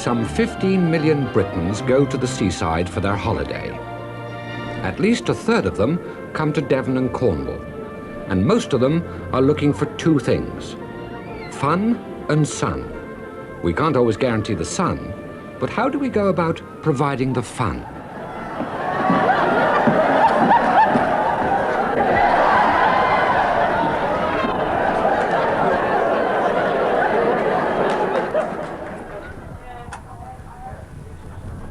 some 15 million Britons go to the seaside for their holiday. At least a third of them come to Devon and Cornwall, and most of them are looking for two things: fun and sun. We can't always guarantee the sun, but how do we go about providing the fun?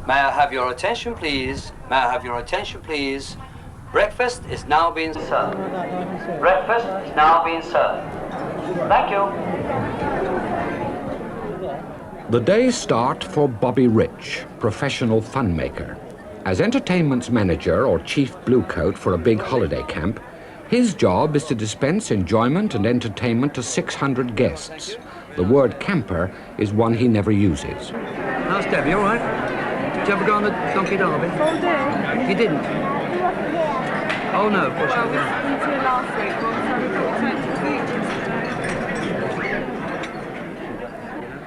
May I have your attention, please? May I have your attention, please? Breakfast is now being served. Breakfast is now being served. Thank you. The days start for Bobby Rich, professional fun maker. As entertainment's manager or chief bluecoat for a big holiday camp, his job is to dispense enjoyment and entertainment to 600 guests. The word camper is one he never uses. How's Debbie, all right? Did you ever go on the Donkey Derby? All day. You didn't? Oh no, of course Well, you we didn't. went to last week, so we thought we'd take to the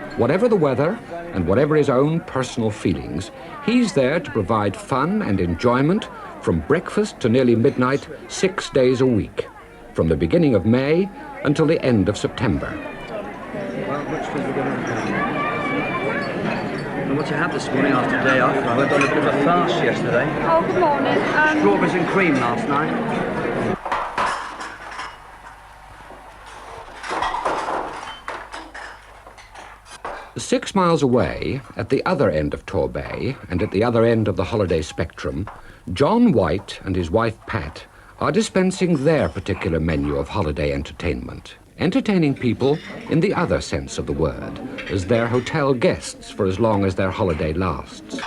beach. Whatever the weather and whatever his own personal feelings, he's there to provide fun and enjoyment from breakfast to nearly midnight, 6 days a week, from the beginning of May until the end of September. Well, which food are we going to have? And what you had this morning after day off? I went on a bit of a fast yesterday. Oh, good morning. Strawberries and cream last night. Six miles away, at the other end of Torbay and at the other end of the holiday spectrum, John White and his wife Pat are dispensing their particular menu of holiday entertainment, entertaining people in the other sense of the word, as their hotel guests for as long as their holiday lasts.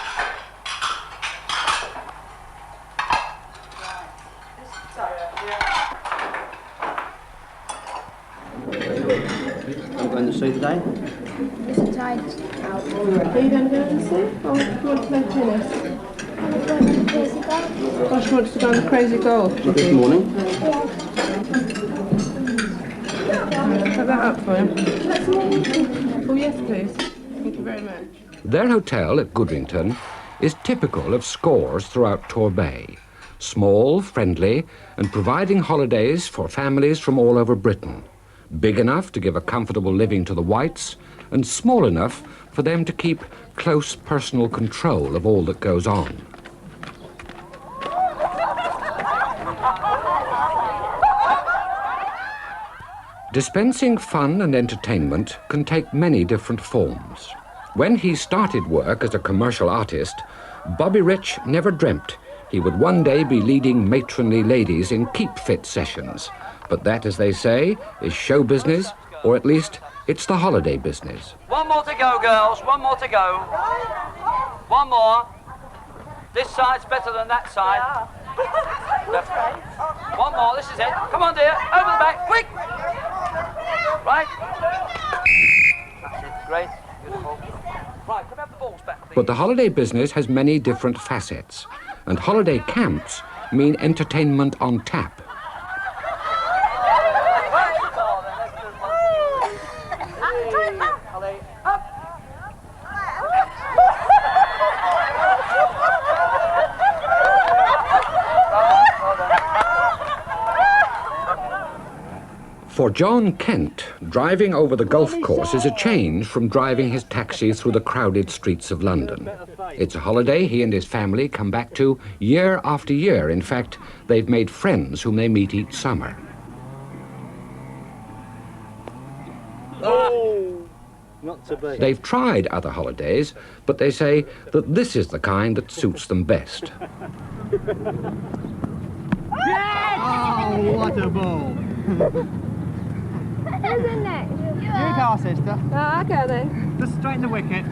I'm going to see today. Is it tied out? Are you going to go and see? Or do you want to play tennis? I just wanted to go on the crazy golf. Good morning. Put that up for him. Oh, yes, please. Thank you very much. Their hotel at Goodrington is typical of scores throughout Torbay. Small, friendly, and providing holidays for families from all over Britain. Big enough to give a comfortable living to the Whites, and small enough for them to keep close personal control of all that goes on. Dispensing fun and entertainment can take many different forms. When he started work as a commercial artist, Bobby Rich never dreamt he would one day be leading matronly ladies in keep-fit sessions. But that, as they say, is show business, or at least it's the holiday business. One more to go, girls. One more to go. One more. This side's better than that side. Left. One more. This is it. Come on, dear. Over the back. Quick. Right. That's it. Great. Beautiful. Right. Can we have the balls back, please? But the holiday business has many different facets, and holiday camps mean entertainment on tap. For John Kent, driving over the golf course is a change from driving his taxi through the crowded streets of London. It's a holiday he and his family come back to year after year. In fact, they've made friends whom they meet each summer. Oh, not to be. They've tried other holidays, but they say that this is the kind that suits them best. Oh, what a ball! Isn't it? You go, sister. Oh, okay then. Just straighten the wicket.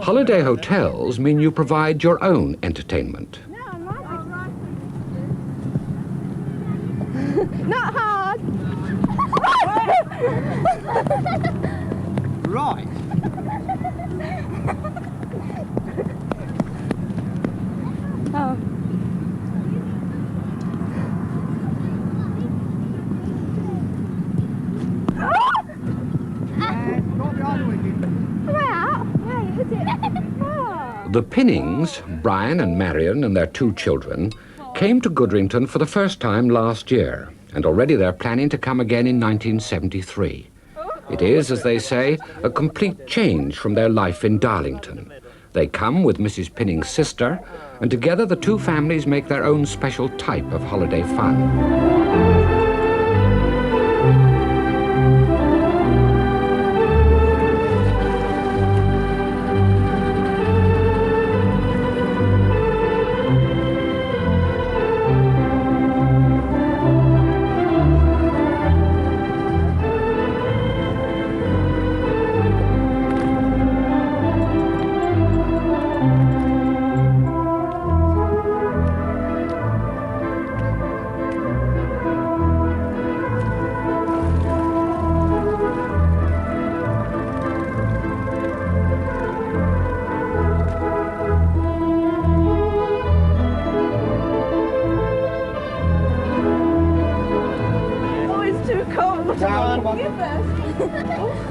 Holiday hotels mean you provide your own entertainment. No, I like it. Not hard. Right. Oh. The Pinnings, Brian and Marion and their 2 children, came to Goodrington for the first time last year, and already they're planning to come again in 1973. It is, as they say, a complete change from their life in Darlington. They come with Mrs. Pinning's sister, and together the 2 families make their own special type of holiday fun.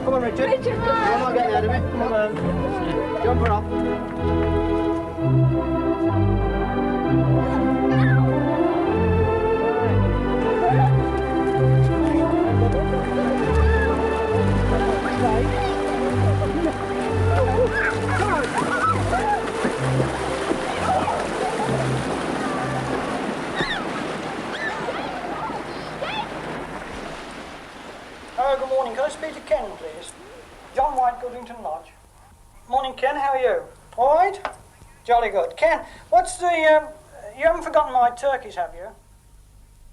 Come on, Richard. You're not getting out of it. Come on. Jump her off. Good morning. Can I speak to Ken, please? John White, Goodrington Lodge. Morning, Ken. How are you? All right? Jolly good. Ken, what's the... you haven't forgotten my turkeys, have you?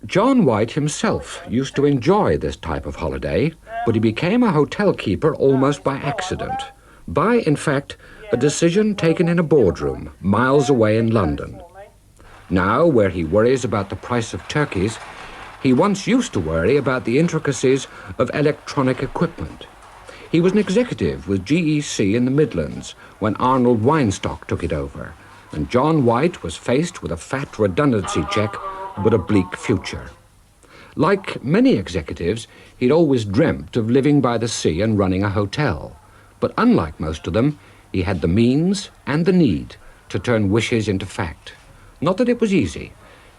John White himself used to enjoy this type of holiday, but he became a hotel keeper almost by accident. By, in fact, a decision taken in a boardroom miles away in London. Now, where he worries about the price of turkeys, he once used to worry about the intricacies of electronic equipment. He was an executive with GEC in the Midlands when Arnold Weinstock took it over, and John White was faced with a fat redundancy check but a bleak future. Like many executives, he'd always dreamt of living by the sea and running a hotel. But unlike most of them, he had the means and the need to turn wishes into fact. Not that it was easy.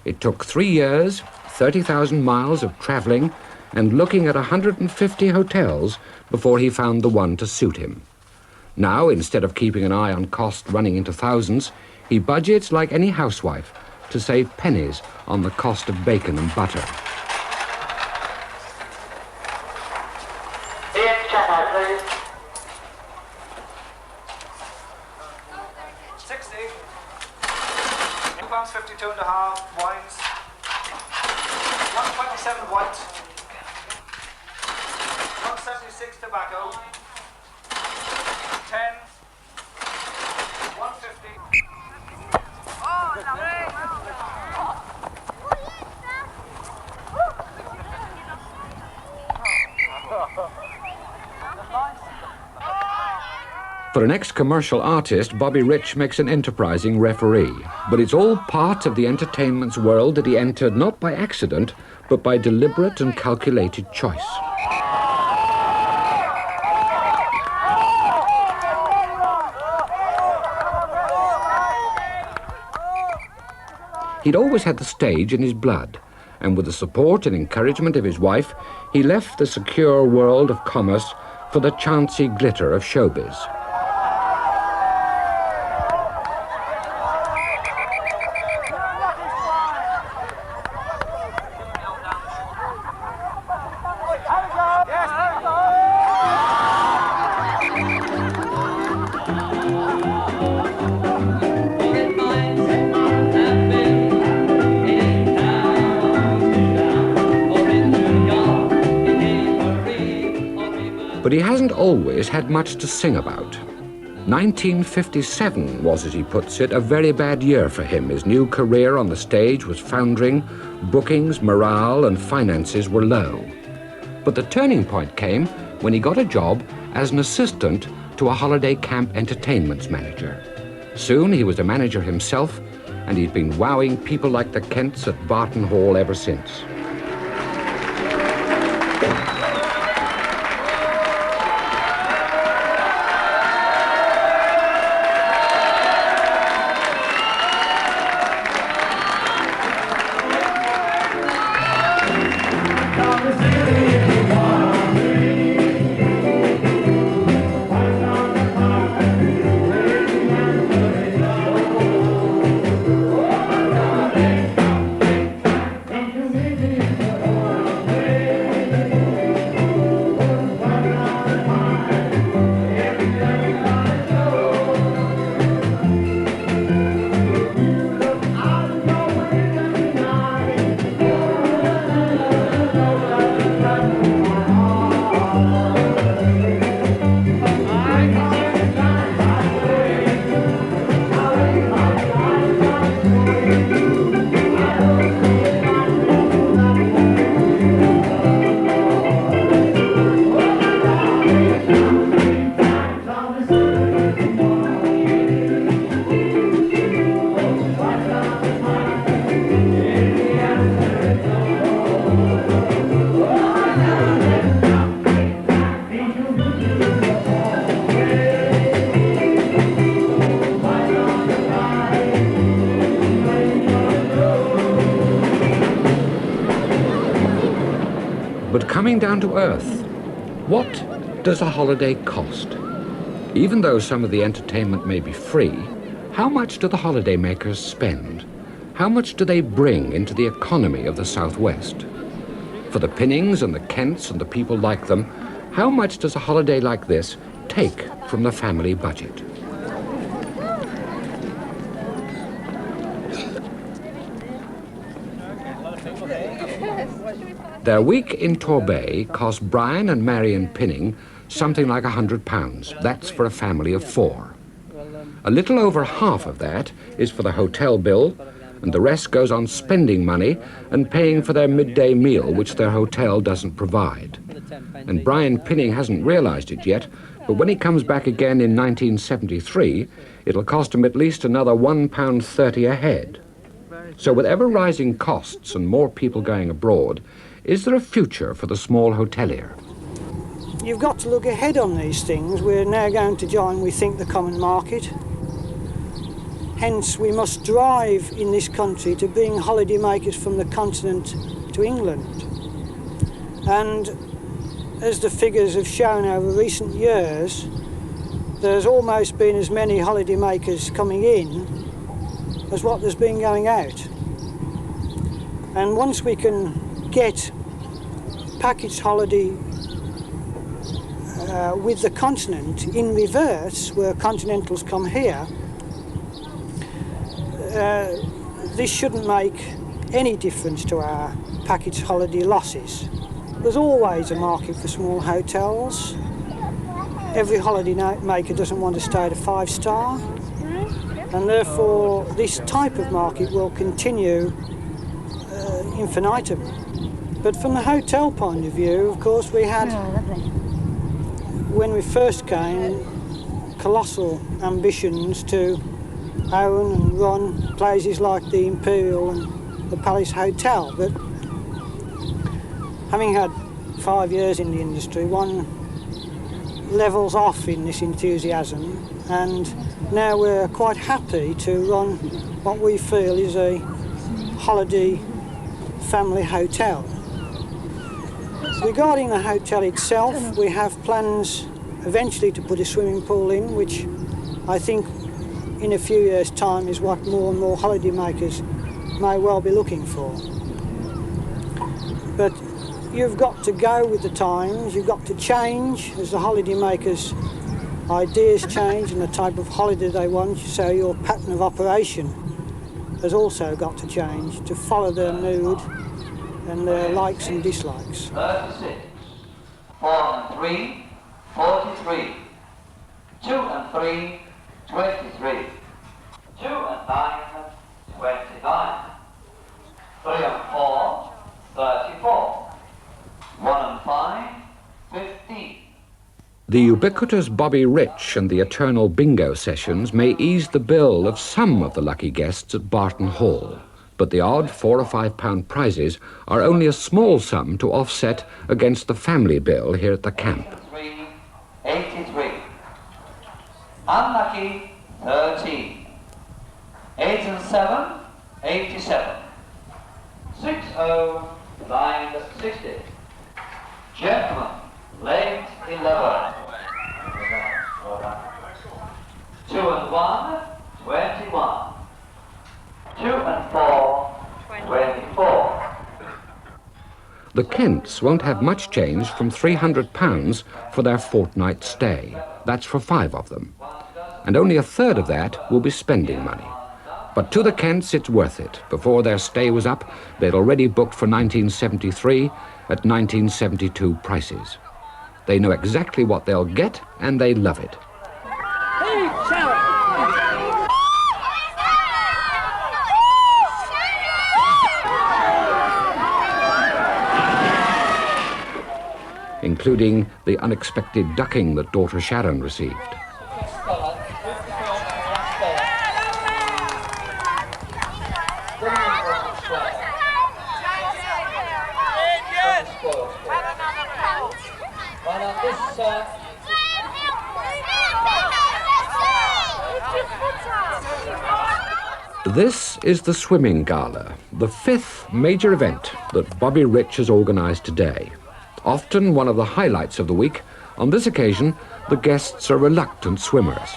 It took 3 years, 30,000 miles of traveling and looking at 150 hotels before he found the one to suit him. Now, instead of keeping an eye on cost running into thousands, he budgets like any housewife to save pennies on the cost of bacon and butter. £52 and a half wines. 127 white. 176 tobacco. 10. 150. For an ex-commercial artist, Bobby Rich makes an enterprising referee. But it's all part of the entertainment's world that he entered not by accident, but by deliberate and calculated choice. He'd always had the stage in his blood, and with the support and encouragement of his wife, he left the secure world of commerce for the chancy glitter of showbiz. But he hasn't always had much to sing about. 1957 was, as he puts it, a very bad year for him. His new career on the stage was foundering, bookings, morale, and finances were low. But the turning point came when he got a job as an assistant to a holiday camp entertainments manager. Soon he was a manager himself, and he'd been wowing people like the Kents at Barton Hall ever since. coming down to earth. What does a holiday cost? Even though some of the entertainment may be free, how much do the holiday makers spend? How much do they bring into the economy of the Southwest? For the Pinnings and the Kents and the people like them, how much does a holiday like this take from the family budget? Their week in Torbay cost Brian and Marion Pinning something like £100. That's for a family of 4. A little over half of that is for the hotel bill, and the rest goes on spending money and paying for their midday meal, which their hotel doesn't provide. And Brian Pinning hasn't realised it yet, but when he comes back again in 1973, it'll cost him at least another £1.30 a head. So with ever-rising costs and more people going abroad, is there a future for the small hotelier? You've got to look ahead on these things. We're now going to join, we think, the common market. Hence, we must drive in this country to bring holiday makers from the continent to England. And as the figures have shown over recent years, there's almost been as many holiday makers coming in as what there's been going out. And once we can get package holiday with the continent in reverse, where continentals come here, this shouldn't make any difference to our package holiday losses. There's always a market for small hotels. Every holiday maker doesn't want to stay at a 5-star, and therefore this type of market will continue infinitum. But from the hotel point of view, of course, we had, when we first came, colossal ambitions to own and run places like the Imperial and the Palace Hotel. But having had 5 years in the industry, one levels off in this enthusiasm, and now we're quite happy to run what we feel is a holiday family hotel. Regarding the hotel itself, we have plans eventually to put a swimming pool in, which I think in a few years' time is what more and more holiday makers may well be looking for. But you've got to go with the times, you've got to change as the holiday makers' ideas change and the type of holiday they want, so your pattern of operation has also got to change to follow their mood and their likes and dislikes. 36, 4 and 3, 43, 2 and 3, 23, 2 and 9, 29, 3 and 4, 34, 1 and 5, 15. The ubiquitous Bobby Rich and the eternal bingo sessions may ease the bill of some of the lucky guests at Barton Hall, but the odd £4 or £5 prizes are only a small sum to offset against the family bill here at the camp. 83. Unlucky, 13. 8 and 7, 87. 60, blind, 60. Gentlemen, late 11. 2 and 1, 21. 2 and 4, 24. The Kents won't have much change from £300 for their fortnight stay. That's for 5 of them. And only a third of that will be spending money. But to the Kents, it's worth it. Before their stay was up, they'd already booked for 1973 at 1972 prices. They know exactly what they'll get, and they love it. Including the unexpected ducking that daughter Sharon received. This is the swimming gala, the 5th major event that Bobby Rich has organised today. Often one of the highlights of the week, on this occasion, the guests are reluctant swimmers.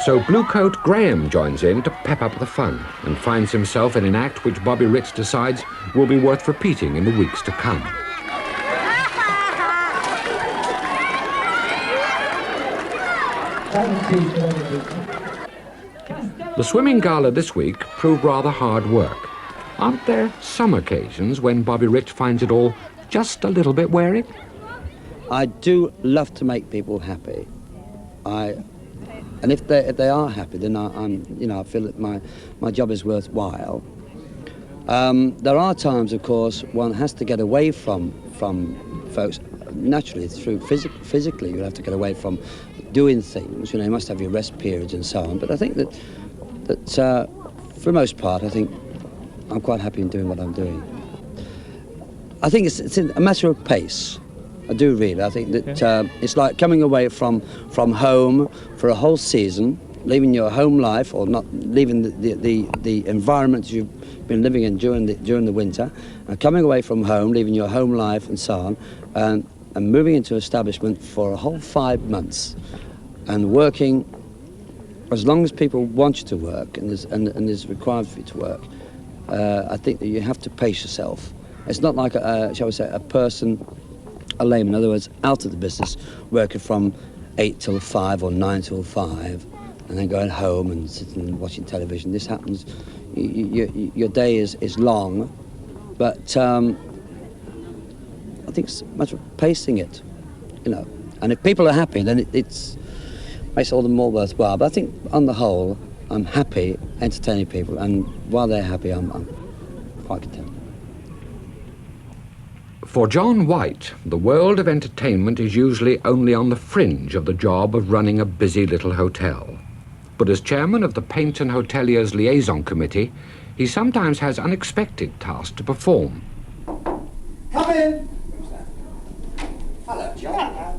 So Bluecoat Graham joins in to pep up the fun and finds himself in an act which Bobby Rich decides will be worth repeating in the weeks to come. The swimming gala this week proved rather hard work. Aren't there some occasions when Bobby Rich finds it all just a little bit wearing? I do love to make people happy. And if they are happy, then I feel that my job is worthwhile. There are times, of course, one has to get away from folks. Naturally, through physically, you have to get away from doing things. You must have your rest periods and so on. But I think that for the most part, I think I'm quite happy in doing what I'm doing. I think it's a matter of pace. I do really. I think that it's like coming away from home for a whole season, leaving your home life, or not leaving the environment you've been living in during the winter, and coming away from home, leaving your home life and so on, and moving into establishment for a whole 5 months, and working as long as people want you to work and is required for you to work. I think that you have to pace yourself. It's not like shall we say, a layman, in other words, out of the business, working from 8 till 5 or 9 till 5, and then going home and sitting and watching television. This happens. Your day is long, but I think it's a matter of pacing it, And if people are happy, then it makes it all the more worthwhile. But I think, on the whole, I'm happy entertaining people, and while they're happy, I'm quite content. For John White, the world of entertainment is usually only on the fringe of the job of running a busy little hotel. But as chairman of the Paint and Hoteliers Liaison Committee, he sometimes has unexpected tasks to perform. Come in. Hello, John.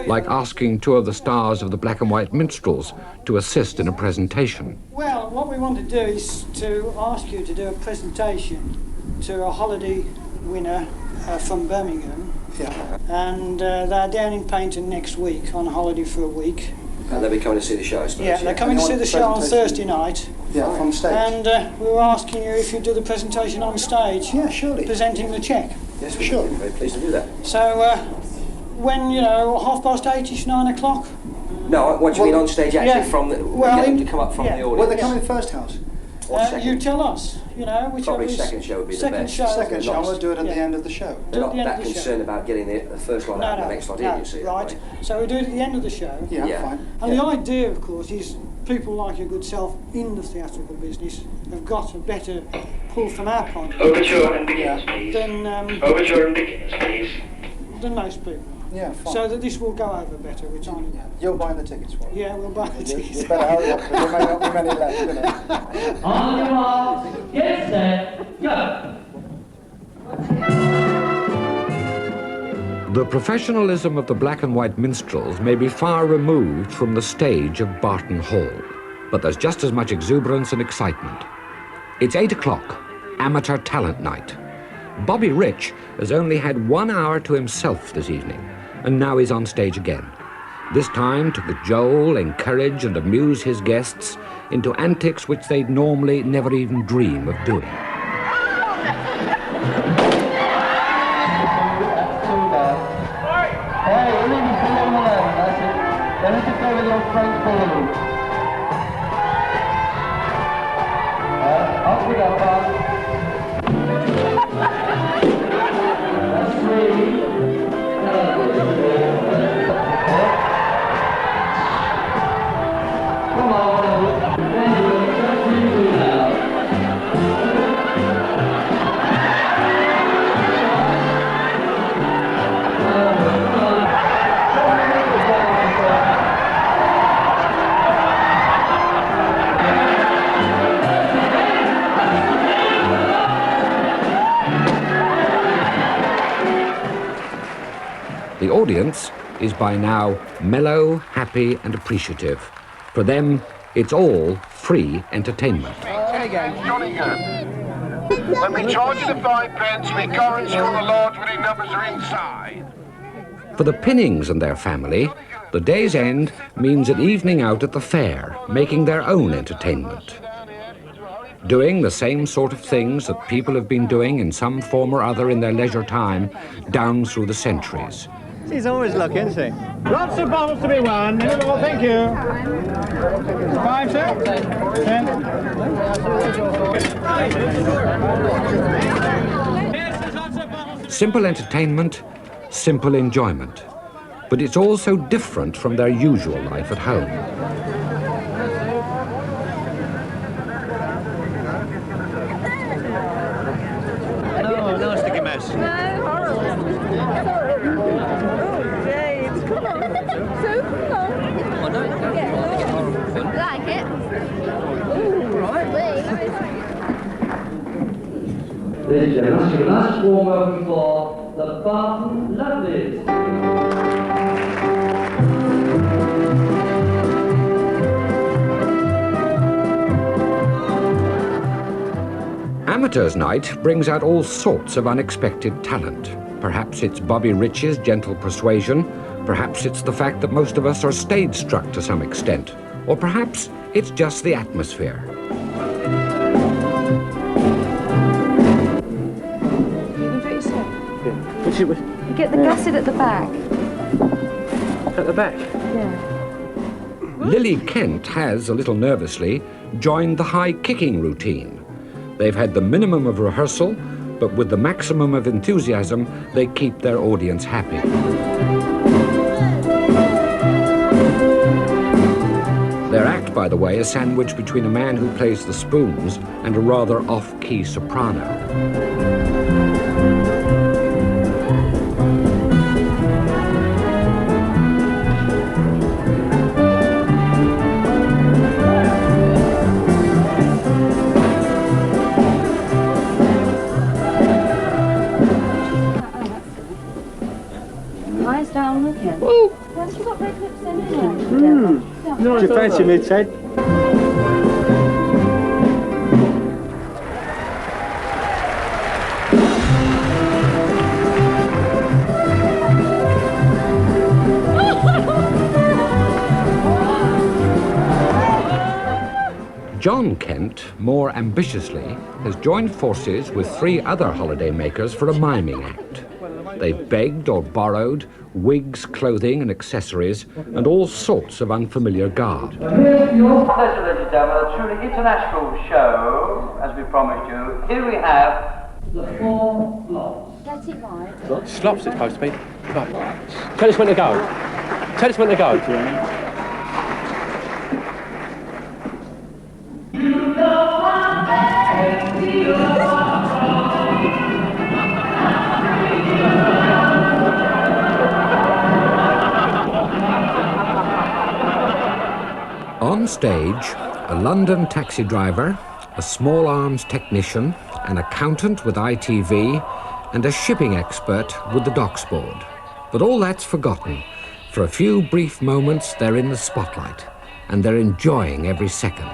Like asking two of the stars of the Black and White Minstrels to assist in a presentation. Well, what we want to do is to ask you to do a presentation to a holiday winner from Birmingham. Yeah. And they're down in Painton next week on holiday for a week. And they'll be coming to see the show, I suppose. Yeah, they're coming to see the show on Thursday night. Yeah, from stage. And we were asking you if you'd do the presentation on stage. Yeah, surely. Presenting the cheque. Yes, we Sure. would be very pleased to do that. So, when, 8:30ish, 9 o'clock? No, what do you mean on stage actually? Yeah. From the, Well, get them to come up from yeah. the audience? Well, they're coming first house. Or second? You tell us, whichever Probably is... second show would be the second best. Show. Second show, we'll do it at the Yeah. end of the show. They're not at the end that of the concerned show. about getting the first lot out and the next lot in, you see. Right. Right. So we do it at the end of the show. Yeah, Yeah. fine. And Yeah. the idea, of course, is people like your good self in the theatrical business have got a better pull from our point Overture and begins, please. than Overture and begins, please. most people. Yeah, fine. So that this will go over better, which I'm... Yeah. You're buying the tickets for it. Yeah, we'll buy the You tickets. better hurry up, because there may not be many left, innit? On your marks, get set, go! The professionalism of the Black and White Minstrels may be far removed from the stage of Barton Hall, but there's just as much exuberance and excitement. It's 8 o'clock, amateur talent night. Bobby Rich has only had 1 hour to himself this evening, and now he's on stage again. This time to cajole, encourage and amuse his guests into antics which they'd normally never even dream of doing. The audience is by now mellow, happy and appreciative. For them, it's all free entertainment. Say again. Johnny Gun. When we charge you the 5 pence, we guarantee all the large winning numbers are inside. For the Pinnings and their family, the day's end means an evening out at the fair, making their own entertainment. Doing the same sort of things that people have been doing in some form or other in their leisure time down through the centuries. She's always lucky, isn't she? Lots of bottles to be won. Anymore, thank you. 5, sir? 10. Simple entertainment, simple enjoyment. But it's also different from their usual life at home. Oh, no sticky mess. Like it? Ladies and gentlemen, give a nice warm welcome for the Barton Lovelies. Amateurs' Night brings out all sorts of unexpected talent. Perhaps it's Bobby Rich's gentle persuasion, perhaps it's the fact that most of us are stage-struck to some extent, or perhaps it's just the atmosphere. You get the gusset at the back. At the back? Yeah. Lily Kent has, a little nervously, joined the high kicking routine. They've had the minimum of rehearsal, but with the maximum of enthusiasm, they keep their audience happy. Their act, by the way, is sandwiched between a man who plays the spoons and a rather off-key soprano. Nice down again. Once you've got red lips anyway. Do you fancy me, Ted? John Kent, more ambitiously, has joined forces with 3 other holiday makers for a miming act. They've begged or borrowed wigs, clothing and accessories, and all sorts of unfamiliar garb. Here's your pleasure, ladies and gentlemen, a truly international show, as we promised you. Here we have The 4 Lots. Get it right. Slops it's supposed to be. Right. Tell us when to go. Tell us when to go. On stage, a London taxi driver, a small arms technician, an accountant with ITV, and a shipping expert with the docks board. But all that's forgotten. For a few brief moments, they're in the spotlight, and they're enjoying every second.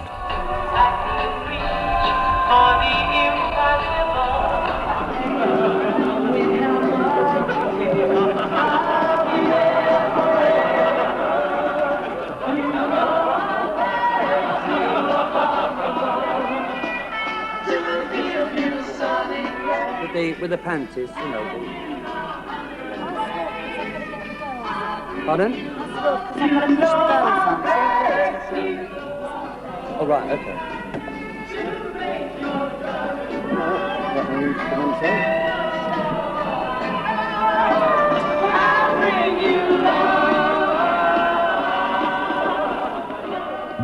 With the panties, you know. Pardon? Oh, right, okay.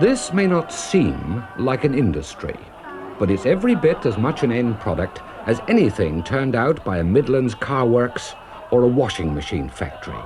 This may not seem like an industry, but it's every bit as much an end product as anything turned out by a Midlands car works or a washing machine factory.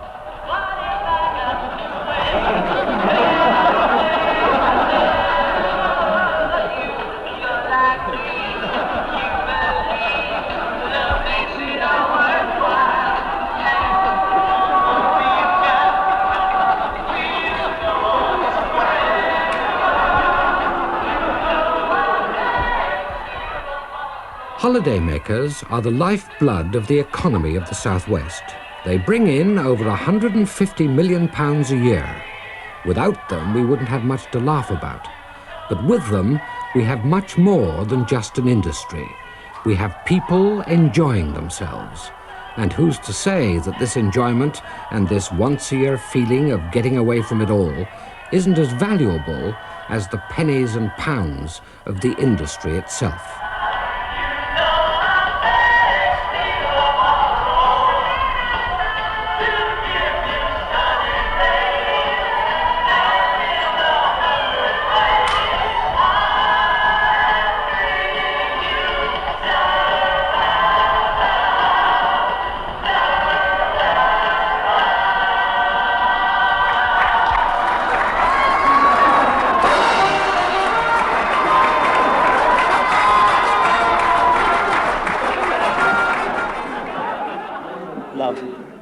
holidaymakers are the lifeblood of the economy of the southwest. They bring in over £150 million a year. Without them, we wouldn't have much to laugh about. But with them, we have much more than just an industry. We have people enjoying themselves. And who's to say that this enjoyment and this once-a-year feeling of getting away from it all isn't as valuable as the pennies and pounds of the industry itself?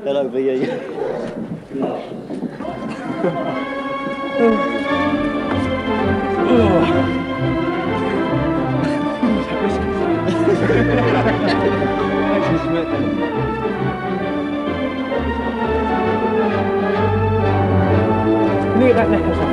They'll overhear you. Look at that necklace.